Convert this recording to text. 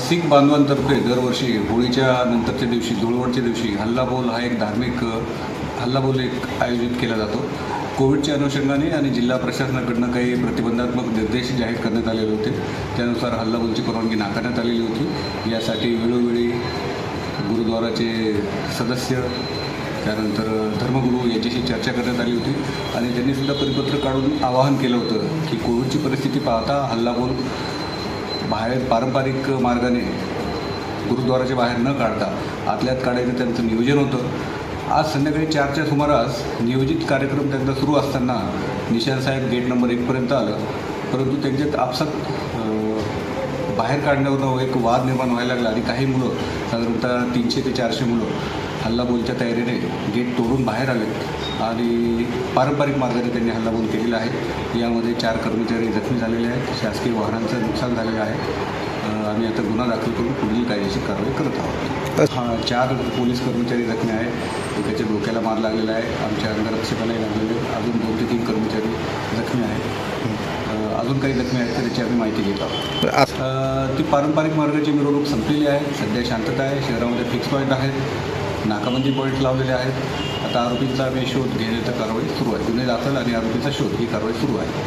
शीख बांधवांतर्फे दरवर्षी होळीच्या नंतरच्या दिवशी धुळवडच्या दिवशी हल्लाबोल हा एक धार्मिक हल्लाबोल आयोजित केला जातो. कोविडच्या अनुषंगाने आणि जिल्हा प्रशासनाकडून काही प्रतिबंधात्मक निर्देश जाहीर करण्यात आलेले होते. त्यानुसार हल्लाबोलची परवानगी नाकारण्यात आलेली होती. यासाठी वेळोवेळी गुरुद्वाराचे सदस्य त्यानंतर धर्मगुरू यांच्याशी चर्चा करण्यात आली होती आणि त्यांनीसुद्धा परिपत्र काढून आवाहन केलं होतं की कोविडची परिस्थिती पाहता हल्लाबोल बाहेर पारंपरिक मार्गाने गुरुद्वाराच्या बाहेर न काढता आतल्यात काढायचं त्यांचं नियोजन होतं. आज संध्याकाळी 4च्या सुमारास नियोजित कार्यक्रम त्यांचा सुरू असताना निशांत साहेब गेट नंबर 1पर्यंत आलं, परंतु त्यांच्यात आपसात बाहेर काढण्यावरून एक वाद निर्माण व्हायला लागला आणि काही मुलं साधारणतः 300 ते 400 मुलं हल्लाबोलच्या तयारीने गेट तोडून बाहेर आले आणि पारंपरिक मार्गाने त्यांनी हल्लाबोल केलेला आहे. यामध्ये 4 कर्मचारी जखमी झालेले आहेत. शासकीय वाहनांचं नुकसान झालेलं आहे. आम्ही आता गुन्हा दाखल करून पुढील कायदेशीर कारवाई करत आहोत. 4 पोलीस कर्मचारी जखमी आहेत. एकाच्या डोक्याला मार लागलेला आहे. आमच्या अंगरक्षकालाही लागलेले. अजून 2 ते 3 कर्मचारी जखमी आहेत. अजून काही जखमी आहेत तर त्याची आम्ही माहिती घेत आहोत. ती पारंपरिक मार्गाची मिरवणूक संपलेली आहे. सध्या शांतता आहे. शहरामध्ये फिक्स पॉईंट आहेत, नाकाबंदी पॉईंट लावलेले आहेत. आता आरोपींचा आम्ही शोध घेण्याची कारवाई सुरू आहे. गुन्हे दाखल आणि आरोपीचा शोध ही कारवाई सुरू आहे.